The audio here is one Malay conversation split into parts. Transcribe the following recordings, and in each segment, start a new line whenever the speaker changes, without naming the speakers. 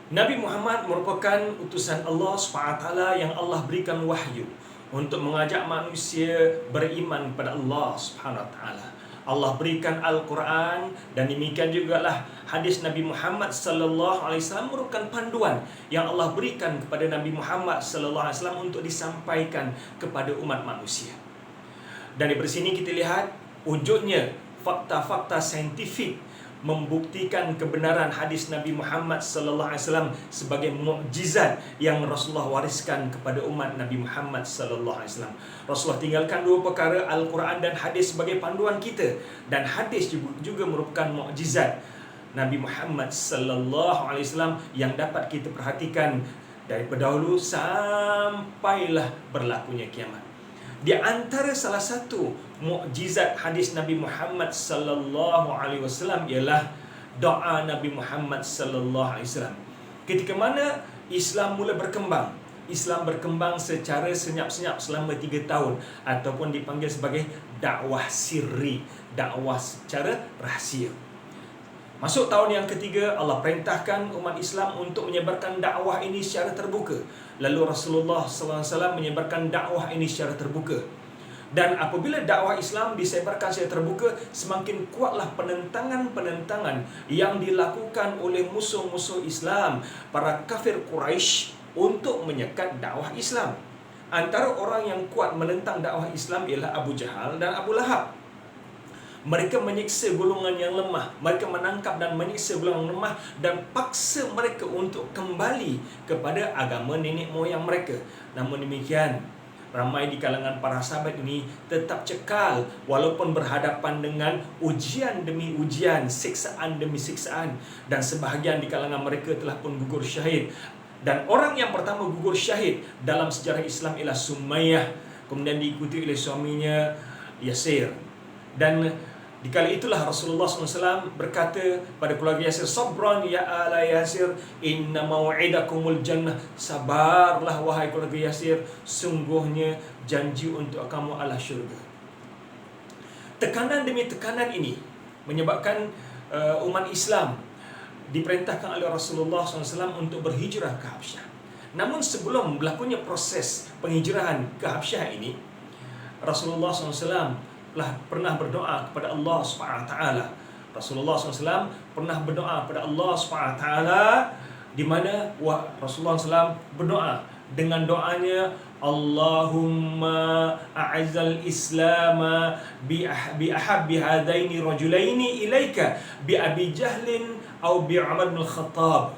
Nabi Muhammad merupakan utusan Allah SWT yang Allah berikan wahyu untuk mengajak manusia beriman kepada Allah SWT. Allah berikan Al-Quran, dan demikian jugalah hadis Nabi Muhammad sallallahu alaihi wasallam merupakan panduan yang Allah berikan kepada Nabi Muhammad sallallahu alaihi wasallam untuk disampaikan kepada umat manusia. Dan dari sini kita lihat wujudnya fakta-fakta saintifik membuktikan kebenaran hadis Nabi Muhammad sallallahu alaihi wasallam sebagai mukjizat yang Rasulullah wariskan kepada umat Nabi Muhammad sallallahu alaihi wasallam. Rasulullah tinggalkan dua perkara, Al-Quran dan hadis, sebagai panduan kita, dan hadis juga merupakan mukjizat Nabi Muhammad sallallahu alaihi wasallam yang dapat kita perhatikan daripada dahulu sampailah berlakunya kiamat. Di antara salah satu mukjizat hadis Nabi Muhammad sallallahu alaihi wasallam ialah doa Nabi Muhammad sallallahu alaihi wasallam. Ketika mana Islam mula berkembang, Islam berkembang secara senyap-senyap selama 3 tahun, ataupun dipanggil sebagai dakwah sirri, dakwah secara rahsia. Masuk tahun yang ketiga, Allah perintahkan umat Islam untuk menyebarkan dakwah ini secara terbuka. Lalu Rasulullah SAW menyebarkan dakwah ini secara terbuka. Dan apabila dakwah Islam disebarkan secara terbuka, semakin kuatlah penentangan-penentangan yang dilakukan oleh musuh-musuh Islam, para kafir Quraisy, untuk menyekat dakwah Islam. Antara orang yang kuat menentang dakwah Islam ialah Abu Jahal dan Abu Lahab. Mereka menyiksa golongan yang lemah, mereka menangkap dan menyiksa golongan yang lemah, dan paksa mereka untuk kembali kepada agama nenek moyang mereka. Namun demikian, ramai di kalangan para sahabat ini tetap cekal walaupun berhadapan dengan ujian demi ujian, siksaan demi siksaan, dan sebahagian di kalangan mereka telah pun gugur syahid. Dan orang yang pertama gugur syahid dalam sejarah Islam ialah Sumayyah, kemudian diikuti oleh suaminya Yasir. Dan di kali itulah Rasulullah SAW berkata pada keluarga Yasir, "Sabran ya ala Yasir, inna mau'idakumul jannah." Sabarlah wahai keluarga Yasir, sungguhnya janji untuk kamu adalah syurga. Tekanan demi tekanan ini menyebabkan umat Islam diperintahkan oleh Rasulullah SAW untuk berhijrah ke Habsyah. Namun sebelum berlakunya proses penghijrahan ke Habsyah ini, Rasulullah SAW telah pernah berdoa kepada Allah SWT. Rasulullah SAW pernah berdoa kepada Allah SWT, di mana Rasulullah SAW berdoa dengan doanya, Allahumma a'izal islama bi ahabbi hadaini rajulaini ilaika bi Abi Jahlin atau bi Umar bin Khattab.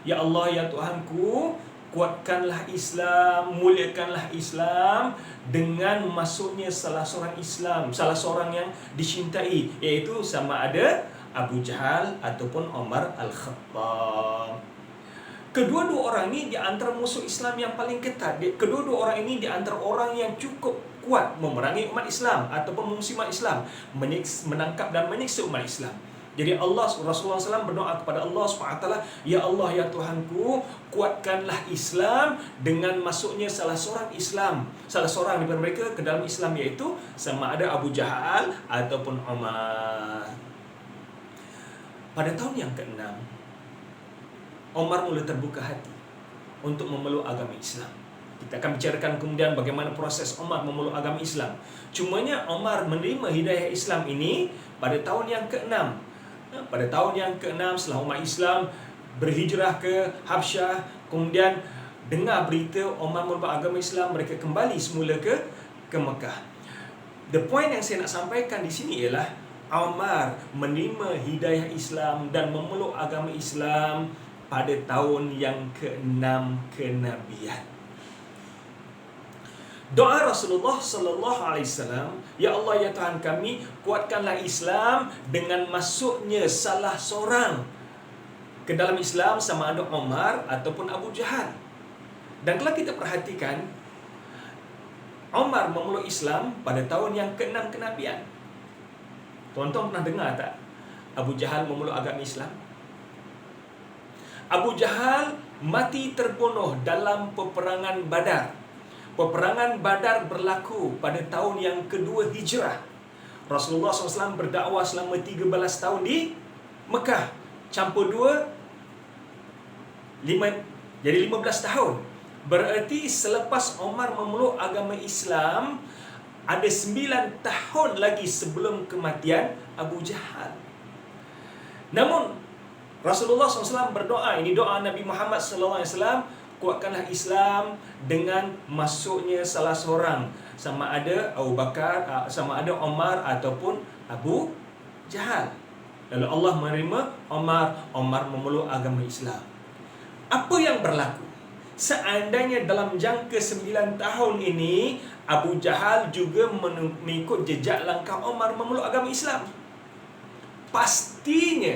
Ya Allah, ya Tuhanku, kuatkanlah Islam, muliakanlah Islam dengan masuknya salah seorang yang dicintai, iaitu sama ada Abu Jahal ataupun Umar Al-Khattab. Kedua-dua orang ini di antara musuh Islam yang paling ketat. Kedua-dua orang ini di antara orang yang cukup kuat memerangi umat Islam ataupun memusuhi umat Islam, menangkap dan menyiksa umat Islam. Jadi Rasulullah SAW berdoa kepada Allah SWT, Ya Allah, ya Tuhanku, kuatkanlah Islam dengan masuknya salah seorang daripada mereka ke dalam Islam, iaitu sama ada Abu Jahal ataupun Umar. Pada tahun yang ke-6, Umar mula terbuka hati untuk memeluk agama Islam. Kita akan bicarakan kemudian bagaimana proses Umar memeluk agama Islam. Cumanya Umar menerima hidayah Islam ini pada tahun yang ke-6. Pada tahun yang ke-6 setelah umat Islam berhijrah ke Habsyah, kemudian dengar berita Umar memeluk agama Islam, mereka kembali semula ke Mekah. The point yang saya nak sampaikan di sini ialah Umar menerima hidayah Islam dan memeluk agama Islam pada tahun yang ke-6 kenabian. Doa Rasulullah sallallahu alaihi wasallam, Ya Allah, ya Tuhan kami, kuatkanlah Islam dengan masuknya salah seorang ke dalam Islam, sama ada Umar ataupun Abu Jahal. Dan kalau kita perhatikan, Umar memeluk Islam pada tahun yang ke-6 kenabian. Tuan-tuan pernah dengar tak Abu Jahal memeluk agama Islam? Abu Jahal mati terbunuh dalam peperangan Badar. Peperangan Badar berlaku pada tahun yang kedua Hijrah. Rasulullah SAW berdakwah selama 13 tahun di Mekah. Campur dua, Jadi 15 tahun. Berarti selepas Umar memeluk agama Islam, ada 9 tahun lagi sebelum kematian Abu Jahal. Namun Rasulullah SAW berdoa, ini doa Nabi Muhammad SAW, kuatkanlah Islam dengan masuknya salah seorang, sama ada Abu Bakar, sama ada Umar ataupun Abu Jahal. Lalu Allah menerima Umar memeluk agama Islam. Apa yang berlaku? Seandainya dalam jangka 9 tahun ini Abu Jahal juga mengikut jejak langkah Umar memeluk agama Islam, pastinya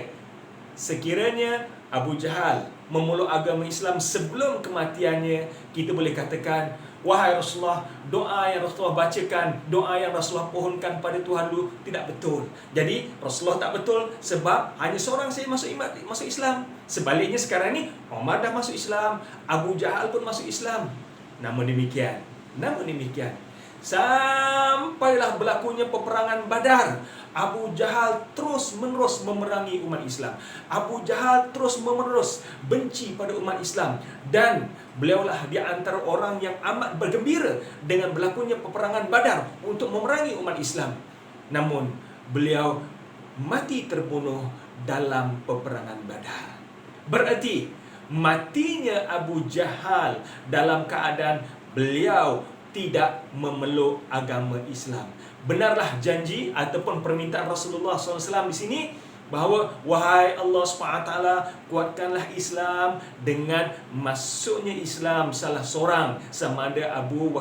sekiranya Abu Jahal memeluk agama Islam sebelum kematiannya, kita boleh katakan, wahai Rasulullah, doa yang Rasulullah bacakan, doa yang Rasulullah pohonkan pada Tuhan dulu tidak betul. Jadi Rasulullah tak betul sebab hanya seorang saya masuk Islam. Sebaliknya sekarang ni Umar dah masuk Islam, Abu Jahal pun masuk Islam. Namun demikian, sampailah berlakunya peperangan Badar, Abu Jahal terus menerus memerangi umat Islam. Abu Jahal terus menerus benci pada umat Islam, dan beliaulah di antara orang yang amat bergembira dengan berlakunya peperangan Badar untuk memerangi umat Islam. Namun beliau mati terbunuh dalam peperangan Badar. Berarti matinya Abu Jahal dalam keadaan beliau tidak memeluk agama Islam. Benarlah janji ataupun permintaan Rasulullah SAW di sini, bahawa wahai Allah SWT, kuatkanlah Islam dengan masuknya Islam salah seorang, sama ada Abu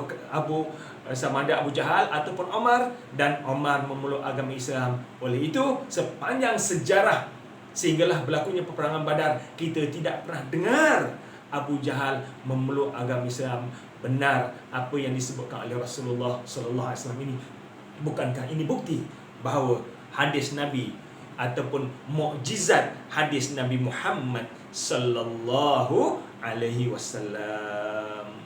Jahal ataupun Umar, dan Umar memeluk agama Islam. Oleh itu, sepanjang sejarah sehinggalah berlakunya peperangan Badar, kita tidak pernah dengar Abu Jahal memeluk agama Islam. Benar apa yang disebutkan oleh Rasulullah SAW ini. Bukankah ini bukti bahawa hadis Nabi ataupun mukjizat hadis Nabi Muhammad sallallahu alaihi wasallam?